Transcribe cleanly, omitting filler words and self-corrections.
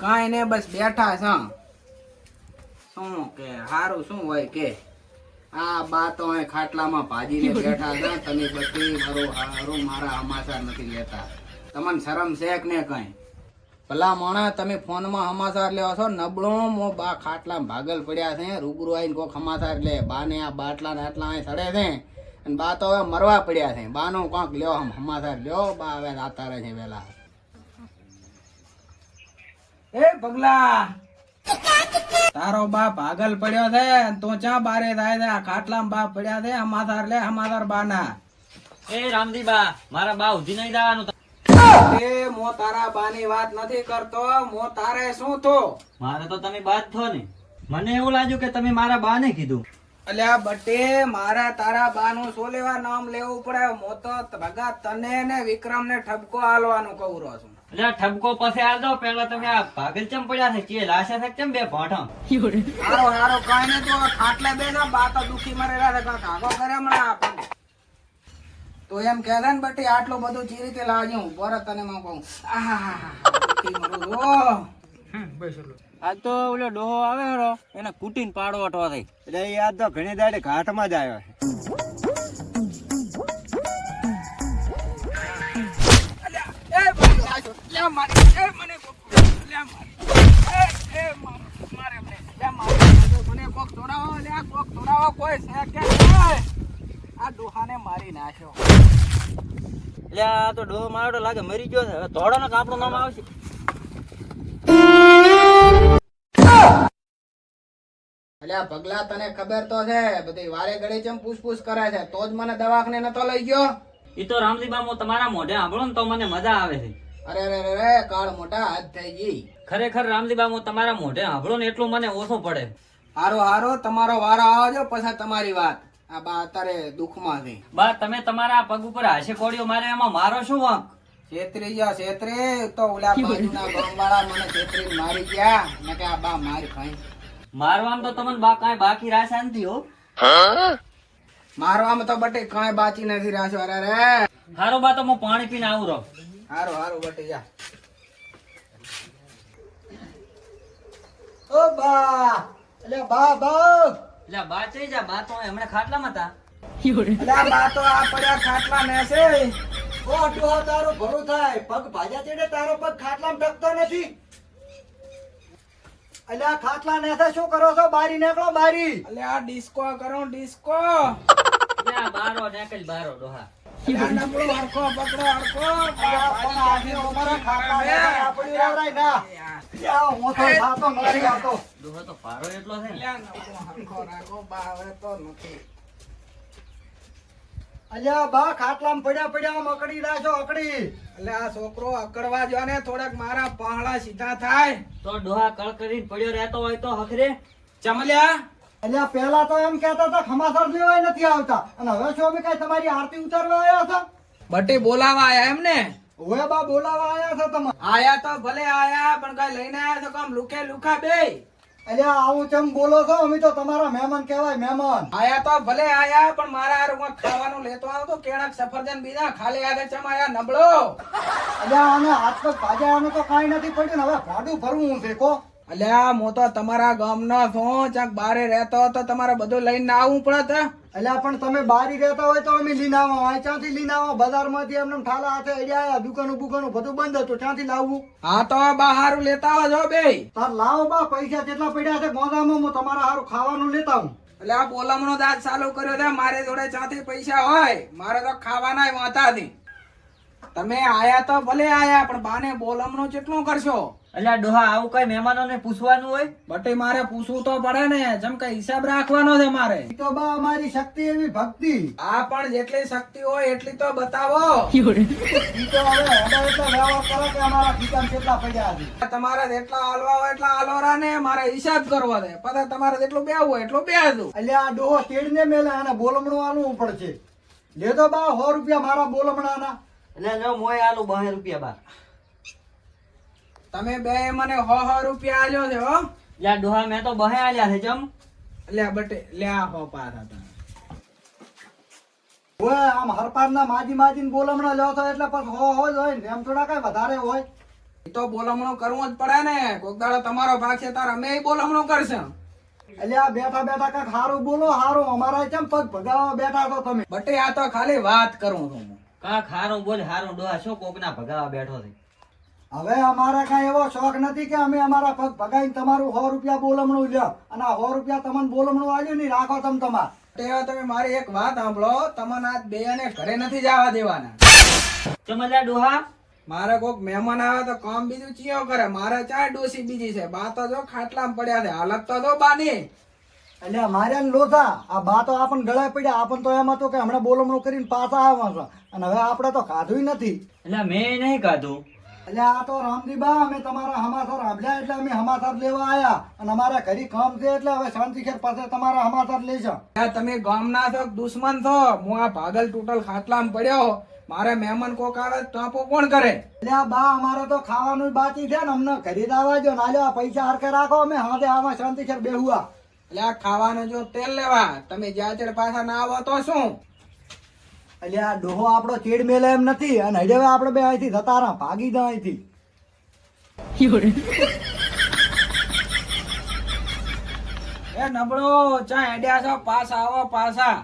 કાંઈ ને બસ બેઠા છે. શું કે હારું શું હોય કે આ બા તો અહીં ખાટલામાં ભાજીને બેઠા છે. તમે બધી હારું મારા સમાચાર નથી લેતા. તમને શરમ છે કે ને કઈ? ભલા મોણા તમે ફોનમાં સમાચાર લેવા છો. નબળો મો બા ખાટલામાં ભાગલ પડ્યા છે. રૂબરૂ આવીને કોઈ સમાચાર લે. બાને આ બાટલા ને આટલા અહીં સડે છે અને બા તો હવે મરવા પડ્યા છે. બાનો કોક લ્યો સમાચાર લ્યો. બા હવે આતા રહે છે વેલા. એ પગલા તારો બા પાગલ પડ્યો છે. તું ચા બારે થાય છે? આ ખાટલામાં બા પડ્યા છે. સમાચાર લે સમાચાર બાના. એ રામજી બા, મારા બા ઉધી નહીં જવાનું. એ મો તારા બાની વાત નથી કરતો. મો તારે શું તો? મારે તો તમે બા જ છો ને. મને એવું લાગ્યું કે તમે મારા બા ને કીધું. અલ્યા બટે મારા તારા બાનું શું લેવા નામ લેવું પડે? મો તો ભગા તને ને વિક્રમ ને ઠપકો આલવાનું કહું રહ્યો છું. એટલે ઠપકો પછી આલ દો. પેલા તમે આ પાગલ ચમ પડ્યા છે? ચીએ લાશા છે ચમ બે ભોઠા? હારો હારો કઈ ને તો ખાટલે બેઠા. બા તો દુખી મરેલા છે. કાંક આગો કરે હમણાં આપણને. તો એમ કે ને બટી આટલું બધું ચી રીતે લાગ્યું? પરત તને હું કહું આજ તો ઓલો ડોહો આવે હેરો એને કુટીને પાડો અઠવા થઈ. એટલે એ આજ તો ઘણી દાડે ઘાટમાં જ આવ્યો છે. મારી નાખ્યો. એટલે આ તો ડોહો મારો લાગે મરી ગયો છે. હવે ધોળો ને આપણું નામ આવશે. અલ્યા પગલા તને ખબર તો છે બધી વારે ઘડી ચમ પૂછપૂછ કરે છે. તો જ મને દવાખાને નતો લઈ ગયો. એ તો રામજી બા હું તમારા મોઢે સાંભળો ને તો મને મજા આવે છે. અરે રે રે રે કાળ મોટા હાથ થઈ ગઈ. ખરેખર રામજી બા હું તમારા મોઢે સાંભળો ને એટલું મને ઓછું પડે. હારો હારો તમારો વારો આવજો પછી તમારી વાત. આ બા અત્યારે દુઃખમાં છે. બા તમે તમારા પગ ઉપર હાશે કોડિયો મારે એમાં મારો શું વાંક? છેતરી ગયા છેતરી તો ઓલા બાજુના ગામવાળા મને છેતરી મારી ગયા ને કે આ બા માર ખાઈ. મારવાનું તો તમને બા કાંઈ બાકી રાશા નથી હો. મારવામાં તો બટે કાંઈ બાચી નથી રાખ્યો. અરે રે હારો બા તો હું પાણી પીને આવું રહો. હારો હારો બટે જા. ઓ બા એટલે બા બા એટલે બા ચઈ જા. બા તો હમણાં ખાટલામાં હતા. અલ્યા બા તો આ પડ્યા ખાટલા ને છે. ઓ ડોહા તારો ભરો થાય. પગ ભાજ્યા ચડે તારો પગ ખાટલામાં ટકતો નથી. અલ્યા ખાટલા ને શું કરો છો? બારી નીકળો બારી. અલ્યા ડિસ્કો કરો ડિસ્કો. એટલે આ બારો નીકળ બારો ડોહા. અલ્યા નબળો હરખો પકડો હરખો. અલ્યા પણ આજે અમારા ખાટલા ને આપણી રેવરાય ના. યા હું તો સાતો નથી આવતો. ડોહો તો પારો એટલો છે ને. અલ્યા નબળો હરખો રાખો. બા હવે તો નથી. અલ્યા બા ખાટલામાં પડ્યા પડ્યા અકડી રાખ્યો અકડી. અલ્યા આ છોકરો અકડવા જો ને થોડાક મારા પહાડા સીધા થાય. તો ડોહા કળ કરીને પડ્યો રહેતો હોય તો હખરે. ચમલ્યા અલ્યા પેલા તો એમ કહેતા હતા ખમાસર લેવાય નથી આવતા અને હવે શું અમે કઈ તમારી આરતી ઉતારવા આવ્યા છો? બટે બોલાવા આયા એમ ને? હવે બા બોલાવા આવ્યા છો તમે? આયા તો ભલે આયા પણ કઈ લઈને આયા તો કામ લુકે લુખા બે. અલ્યા આવું ચમ બોલો છો? અમે તો તમારા મહેમાન કહેવાય મહેમાન. આયા તો ભલે આયા પણ મારા હારું ખાવાનું લેતો આવો તો કેળક સફરજન બીજા ખાલી હાથે ચમ આયા નબળો. અલ્યા આને હાથ પગ ભાજ્યાનું તો કાંઈ નથી પડ્યું ને હવે ભાડું ભરવું છે કો. અલ્યા હું તો તમારા ગામનો છું. ચાક બારે રહેતો તો તમારે બધું લઈને આવવું પડે. અલ્યા પણ તમે બારી રહેતા હોય તો અમે લઈને આવો. ક્યાંથી લઈને આવો? બજારમાંથી એમને ઠાલા હાથે અડ્યા. દુકાનું બુકાનું બધું બંધ હતું. ક્યાંથી લાવવું? હા તો બા હારું લેતા આવજો બે. તાર લાવો બા. પૈસા કેટલા પડ્યા છે ગોદામાં? હું તમારા હારું ખાવાનું લેતા આવું. એટલે આ બોલમનો દાંત ચાલુ કર્યો છે. મારે જોડે ચાથી પૈસા હોય મારે તો ખાવાના વાંતા હતી. તમે આયા તો ભલે આયા પણ બાને બોલમનો કેટલું કરશો? અલ્યા ડોહા આવું કઈ મહેમાનોને પૂછવાનું હોય? બટે મારે પૂછવું તો પડે ને. જેમ કે હિસાબ રાખવાનો છે મારે. ઈ તો બા અમારી શક્તિ એવી ભક્તિ. હા પણ જેટલી શક્તિ હોય એટલી તો બતાવો. ઈ તો હવે હેડો એટલો વ્યવહાર કરો કે અમારા ખીચામાં કેટલા પડ્યા છે. તમારે જેટલા હાલવા હોય એટલા હાલવાના ને મારે હિસાબ કરવો છે. પછી તમારે જેટલું બેવું હોય એટલું બેસું. અલ્યા આ ડોહો તેડીને મેલે આને બોલમણું આલવું પડશે. લેતો બા 100 રૂપિયા મારા બોલમણાના. એટલે જો મોય આલું 2 રૂપિયા બા. તમે બે મને 100 રૂપિયા આલ્યો છે હો. લ્યા ડોહા મેં તો 2 આલ્યા છે જમ. લ્યા બટે લ્યા હો પાર હતા. ઓય આમ હરપારના માજી માજીને બોલમણા લ્યો છો એટલે પછી 100 હોય ને એમ થોડા કઈ વધારે હોય. એ તો બોલમણું કરવું જ પડે ને. કોક દાડો તમારો ભાગ છે તાર અમે બોલમણું કરશે. એટલે આ બેઠા બેઠા કાંઈક હારું બોલો હારું. અમારા કેમ પગ ભગાવવા બેઠા છો તમે? બટે આ તો ખાલી વાત કરું છું હું. કાક હારું બોલ હારું ડોહા શું કોકના ભગાવા બેઠો છે. હવે અમારે કાંઈ એવો શોખ નથી કે અમે અમારા પગ ભગાઈને તમારું 100 રૂપિયા બોલમણું લ્યો અને આ 100 રૂપિયા તમને બોલમણું આલ્યું નહીં રાખો તમાર. બટે હવે તમે મારી એક વાત સાંભળો. તમને આ બેયને ઘરે નથી જવા દેવાના. ચમલા ડોહા મારે કોક મહેમાન આવે તો કામ બીજું ચિયો કરે. મારે ચાર ડોસી બીજી છે. બા તો જો ખાટલામાં પડ્યા છે. હાલત તો જો બાની. એટલે અમારે લોથા આ બા તો આપણને ગળાય પડ્યા. આપણને તો એમ હતું કે હમણાં બોલમણું કરીને પાછા આવવા છે અને હવે આપણે તો ખાધું નથી. એટલે મેં નહીં ખાધું. એટલે આ તો રામજી બા અમે તમારા હમાસર આભલ્યા એટલે અમે હમાસર લેવા આયા અને અમારા ઘરે કામ છે એટલે હવે શાંતિખેર પાસે તમારા હમાસર લેજો. તમે ગામના છો કે દુશ્મન છો? હું આ ભાગલ તૂટલ ખાટલામાં પડ્યો. મારે મહેમાન કોક આવે તો ટોપો કોણ કરે? એટલે આ બા અમારે તો ખાવાનું બાકી છે ને અમને ઘરે દાવા જો ના લ્યો. આ પૈસા હરકે રાખો અમે હાથે આવા શાંતિખેર બેહુઆ. એટલે આ ખાવાનું જો તેલ લેવા તમે જ્યાં પાછા ના આવો તો શું? એટલે આ ડોહો આપણો ચેડ મેલે એમ નથી અને હજે હવે આપણે બે અહીંથી જતા રહા ભાગી દા અહીંથી. એ નબળો ચા હેડ્યા છો પાછા આવો પાછા.